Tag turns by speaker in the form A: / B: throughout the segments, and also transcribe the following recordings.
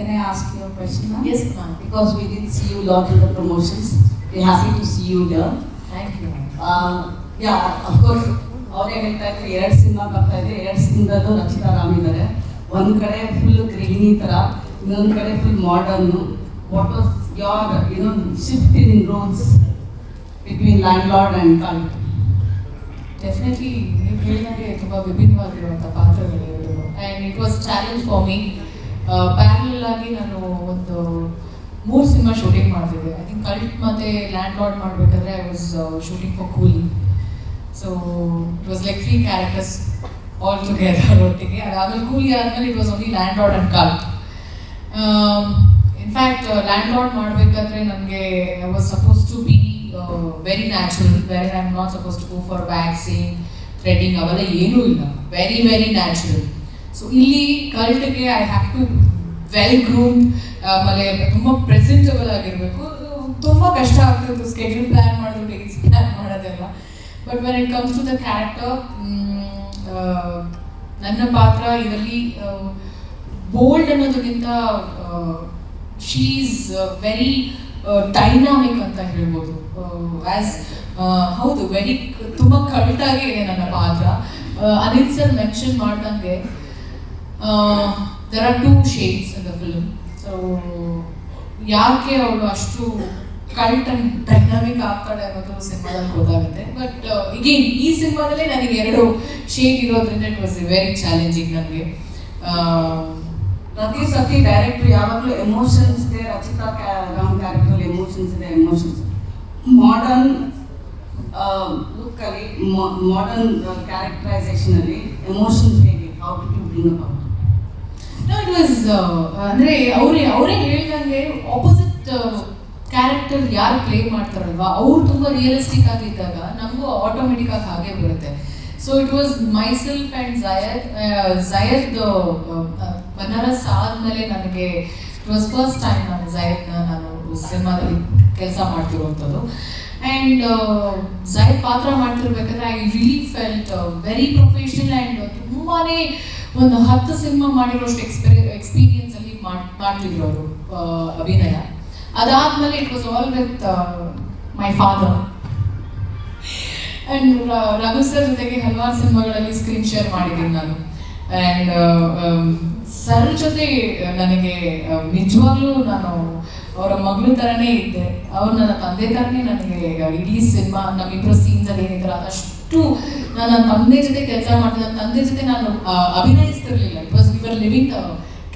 A: can I ask you a question, ma'am?
B: Yes, ma'am.
A: Because we did see you a lot in the promotions. We're happy to see you here.
B: Thank you.
A: Yeah, of course, ಅವರೇ ಹೇಳ್ತಾ ಇದ್ರು 2 cinema ಬರ್ತಾ ಇದೆ, 2 ಸಿನಿಮಾದಲ್ಲೂ ರಚಿತಾ ರಾಮ್ ಇದ್ದಾರೆ. ಒಂದು ಕಡೆ full ಗೃಹಿಣಿ ಥರ, ಇನ್ನೊಂದು ಕಡೆ full modern. What was your shift in roles between Landlord and Cult?
B: Definitely ನೀವು ಹೇಳಿದಂಗೆ ತುಂಬ ವಿಭಿನ್ನವಾಗಿರುವಂಥ ಪಾತ್ರಗಳಿರೋದು and it was challenge for me. Parallel ಆಗಿ ನಾನು ಒಂದು 3 ಸಿನಿಮಾ ಶೂಟಿಂಗ್ ಮಾಡ್ತಿದ್ದೆ. ಐ ಥಿಂಕ್ ಕಲ್ಟ್ ಮತ್ತು ಲ್ಯಾಂಡ್ಲಾರ್ಡ್ ಮಾಡಬೇಕಾದ್ರೆ I was shooting for Coolie. So it was like 3 characters all together ಒಟ್ಟಿಗೆ. ಅದಾದಮೇಲೆ ಕೂಲಿ ಆದಮೇಲೆ it was only Landlord and Cult. In fact Landlord ಮಾಡಬೇಕಾದ್ರೆ ನನಗೆ I was supposed to be very natural, very I am not supposed to go for waxing, threading ಅವೆಲ್ಲ ಏನೂ ಇಲ್ಲ, very very natural. So ಇಲ್ಲಿ ಕಲ್ಟ್ಗೆ I have to well groomed, ಆಮೇಲೆ ತುಂಬ presentable ಆಗಿರಬೇಕು. ತುಂಬ ಕಷ್ಟ ಆಗ್ತಿತ್ತು ಸ್ಕೆಡ್ಯೂಲ್ ಪ್ಲ್ಯಾನ್ ಮಾಡೋದು, ಡೇಟ್ಸ್ ಪ್ಲ್ಯಾನ್ ಮಾಡೋದೆಲ್ಲ. But when it comes to the character, ನನ್ನ ಪಾತ್ರ ಇದರಲ್ಲಿ ಬೋಲ್ಡ್ ಅನ್ನೋದಕ್ಕಿಂತ ಶೀ ಈಸ್ ವೆರಿ ಡೈನಾಮಿಕ್ ಅಂತ ಹೇಳ್ಬೋದು. ಆ್ಯಸ್ ಹೌದು, ವೆರಿ ತುಂಬ ಕಲ್ಟಾಗಿ ಇದೆ ನನ್ನ ಪಾತ್ರ. ಅನಿಲ್ ಸರ್ ಮೆನ್ಷನ್ ಮಾಡ್ದಂಗೆ there are 2 shades in the film. So ಯಾಕೆ ಅವಳು ಅಷ್ಟು ಕಲ್ಟ್ ಅಂಡ್ ಡೈನಾಮಿಕ್ ಆಗ್ತಾಳೆ ಅನ್ನೋದು ಸಿನಿಮಾದಲ್ಲಿ ಗೊತ್ತಾಗುತ್ತೆ. ಬಟ್ ಈಗೇನ್ ಈ ಸಿನಿಮಾದಲ್ಲೇ ನನಗೆ 2 ಶೇಡ್ ಇರೋದ್ರಿಂದ ಇಟ್ ವಾಸ್ ವೆರಿ ಚಾಲೆಂಜಿಂಗ್ ನನಗೆ.
A: ಪ್ರತಿ ಸತಿ ಡೈರೆಕ್ಟ್ರು ಯಾವಾಗಲೂ ಎಮೋಷನ್ಸ್ ಇದೆ, ರಚಿತಾ ರಾಮ್ ಕ್ಯಾರೆಕ್ಟರ್ ಎಮೋಷನ್ಸ್ ಇದೆ, ಎಮೋಷನ್ಸ್ ಮಾಡರ್ನ್ ಲುಕ್ಕಲ್ಲಿ, ಮಾಡರ್ನ್ ಕ್ಯಾರೆಕ್ಟರೈಸೇಷನಲ್ಲಿ ಎಮೋಷನ್ಸ್ ಹೇಗೆ, how did you bring up?
B: No, it was ಅಂದರೆ ಅವರೇ ಹೇಳ್ದಂಗೆ ಆಪೋಸಿಟ್ ಕ್ಯಾರೆಕ್ಟರ್ ಯಾರು ಪ್ಲೇ ಮಾಡ್ತಾರಲ್ವಾ ಅವ್ರು ತುಂಬ ರಿಯಲಿಸ್ಟಿಕ್ ಆಗಿದ್ದಾಗ ನಮಗೂ ಆಟೋಮೆಟಿಕ್ ಆಗಿ ಹಾಗೆ ಬರುತ್ತೆ. So it was myself and Zaid Banaras ಆದಮೇಲೆ ನನಗೆ ಇಟ್ ವಾಸ್ ಫಸ್ಟ್ ಟೈಮ್ ನಾನು ಸಿನಿಮಾದಲ್ಲಿ ಕೆಲಸ ಮಾಡ್ತಿರುವಂಥದ್ದು. ಆ್ಯಂಡ್ ಝಯದ್ ಪಾತ್ರ ಮಾಡ್ತಿರ್ಬೇಕಾದ್ರೆ I really felt very professional and ತುಂಬಾ ಒಂದು 10 ಸಿನಿಮಾ ಮಾಡಿರೋಷ್ಟು ಎಕ್ಸ್ಪೀರಿಯನ್ಸ್ ಅಲ್ಲಿ ಮಾಡ್ತಿದ್ರು ಅವರು ಅಭಿನಯ. ಅದಾದ್ಮೇಲೆ it was all with my father and Raghu sir ಜೊತೆಗೆ ಹಲವಾರು ಸಿನಿಮಾಗಳಲ್ಲಿ ಸ್ಕ್ರೀನ್ ಶೇರ್ ಮಾಡಿದ್ದೀನಿ ನಾನು. ಆ್ಯಂಡ್ ಸರ್ ಜೊತೆ ನನಗೆ ನಿಜವಾಗ್ಲೂ ನಾನು ಅವರ ಮಗಳು ಥರನೇ ಇದ್ದೆ, ಅವ್ರು ನನ್ನ ತಂದೆ ಥರನೇ. ನನಗೆ ಇಡೀ ಸಿನಿಮಾ ನಮ್ಮಿಬ್ಬರು ಸೀನ್ಸಲ್ಲಿ ಏನಿದ್ರು ಅದಷ್ಟು ನಾನು ನನ್ನ ತಂದೆ ಜೊತೆ ಕೆಲಸ ಮಾಡ್ತಿದ್ದೆ. ನನ್ನ ತಂದೆ ಜೊತೆ ನಾನು ಅಭಿನಯಿಸ್ತಿರ್ಲಿಲ್ಲ, it was we were living the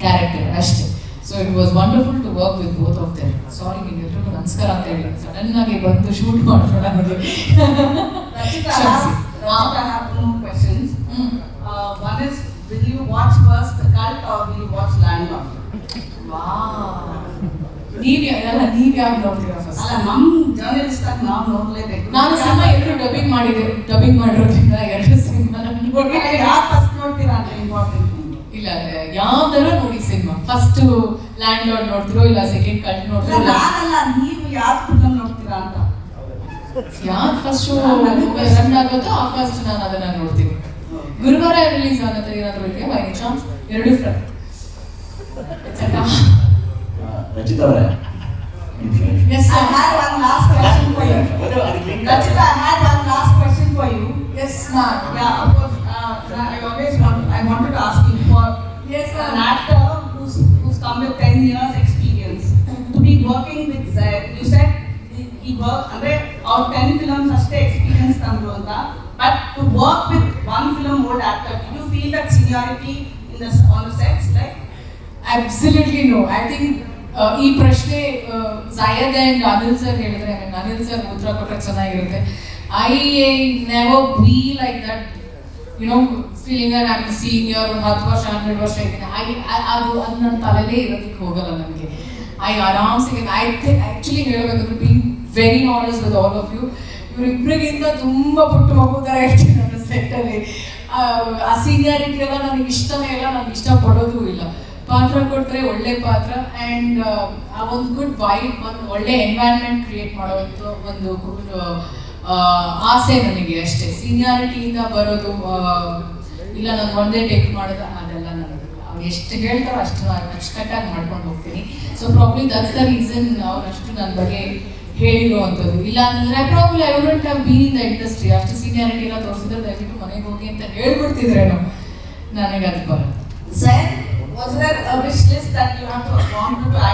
B: character ಅಷ್ಟೇ. So it was wonderful to work with both of them. Sorry ನಿಮ್ಮೆಲ್ಲರಿಗೂ ನಮಸ್ಕಾರ ಅಂತ ಹೇಳಿ ಸಡನ್ ಆಗಿ ಬಂದು ಶೂಟ್ ಮಾಡೋಣ ನನಗೆ.
A: One is, will you watch first the cult or will you watch Landlord?
B: ನೀವು ಯಾರು ನೋಡ್ತೀರಾ ಫಸ್ಟ್?
A: ಅಲ್ಲ, ನಮ್ಮ ಜರ್ನಲಿಸ್ಟ್ ಆಗಿ ನಾವು ನೋಡಲೇಬೇಕು.
B: ನಾನು ಸಿನಿಮಾ 2 ಡಬ್ಬಿಂಗ್ ಮಾಡಿರೋದ್ರಿಂದ 2 ಸಿನಿಮಾ
A: ಯಾರು ಫಸ್ಟ್ ನೋಡ್ತೀರಾ ಅಂತ ಇಂಪಾರ್ಟೆಂಟ್.
B: ಇಲ್ಲ, ಯಾವ್ದಾರ ನೋಡಿ ಸಿನಿಮಾ, ಫಸ್ಟ್ ಲ್ಯಾಂಡ್ಲಾರ್ಡ್ ನೋಡ್ತಿರೋ ಇಲ್ಲ ಸೆಕೆಂಡ್ ಕಲ್ಟ್ ನೋಡ್ತಿರೋ?
A: ನಾನಲ್ಲ, ನೀವು ಯಾವ್ದು ಫಿಲ್ಮ್ ನೋಡ್ತೀರಾ ಅಂತ.
B: ಯಾವ್ದು ಫಸ್ಟ್ ರನ್ ಆಗೋದು ಆ ಫಸ್ಟ್ ನಾನು ಅದನ್ನ ನೋಡ್ತೀನಿ. ಗುರುವಾರ ರಿಲೀಸ್ ಆಗುತ್ತೆ ಏನಾದರೂ ಇದೆಯಾ ಬೈ ಚಾನ್ಸ್? 2 ಫ್ರೆಂಡ್
C: Rachita ಅವರೇ,
B: Yes, sir.
A: I had one last question for you. Rachita, I had one last question for you.
B: Yes, ma'am.
A: Yeah, of course. I wanted to ask you for
B: Yes, sir.
A: an actor who's come with 10 years experience to be working with Zayed. You said he worked ಅಂದ್ರೆ out 10 films ಅಷ್ಟೇ experience ತಂದ್ರು ಅಂತ. But to work with one film old actor, did you feel that seniority on the sets? Like,
B: Absolutely no. I think ಈ ಪ್ರಶ್ನೆ Zayed and Anil sir ಹೇಳಿದ್ರೆ, Anil sir ಉತ್ತರ ಕೊಟ್ಟರೆ ಚೆನ್ನಾಗಿರುತ್ತೆ. I never be like that, feeling I am senior, 10 ವರ್ಷ 12 ವರ್ಷ ಇದ್ದೀನಿ. ಅದು ನನ್ನ ತಲೆಯಲ್ಲೇ ಇರೋದಕ್ಕೆ ಹೋಗಲ್ಲ ನನಗೆ. ಐ ಆರಾಮ್ಸೆ ಆ್ಯಕ್ಚುಲಿ ಹೇಳಬೇಕಂದ್ರೆ being very honest with all of you, ಇವರಿಬ್ಬರಿಗಿಂತ ತುಂಬ ಪುಟ್ಟ ಮಗು ಥರ ಇರ್ತೀನಿ ನನ್ನ ಸೆಟ್ಟಲ್ಲಿ. ಆ ಸೀನಿಯಾರಿಟಿ ಎಲ್ಲ ನನಗೆ ಇಷ್ಟನೇ ಇಲ್ಲ, ನನಗೆ ಇಷ್ಟಪಡೋದು ಇಲ್ಲ. ಪಾತ್ರ ಕೊಟ್ಟರೆ ಒಳ್ಳೆ ಪಾತ್ರ ಆ್ಯಂಡ್ ಆ ಒಂದು ಗುಡ್ ವೈಬ್, ಒಂದು ಒಳ್ಳೆ ಎನ್ವೈರ್ನ್ಮೆಂಟ್ ಕ್ರಿಯೇಟ್ ಮಾಡೋವಂಥ ಒಂದು ಆಸೆ ನನಗೆ ಅಷ್ಟೇ. ಸೀನಿಯಾರಿಟಿಯಿಂದ ಬರೋದು ಇಲ್ಲ ನಾನು ಒಂದೇ ಟೇಕ್ ಮಾಡೋದು ಅದೆಲ್ಲ ನನಗೆ ಎಷ್ಟು ಹೇಳ್ತಾರೋ ಅಷ್ಟು ಅಚ್ಚುಕಟ್ಟಾಗಿ ಮಾಡ್ಕೊಂಡು ಹೋಗ್ತೀನಿ. So probably that's the reason ಅವ್ರು ಅಷ್ಟು ನನ್ನ ಬಗ್ಗೆ ಹೇಳಿರುವಂಥದ್ದು. ಇಲ್ಲ ಅಂದ್ರೆ probably I wouldn't have been in the industry. ಅಷ್ಟು ಸೀನಿಯಾರಿಟಿ ಎಲ್ಲ ತೋರಿಸಿದ್ರೆ ದಯವಿಟ್ಟು ಮನೆಗೆ ಹೋಗಿ ಅಂತ ಹೇಳ್ಬಿಡ್ತಿದ್ರೇನೋ. ನನಗೆ ಅದು ಬರೋದು.
A: Sir, was there a wish list that you have to want to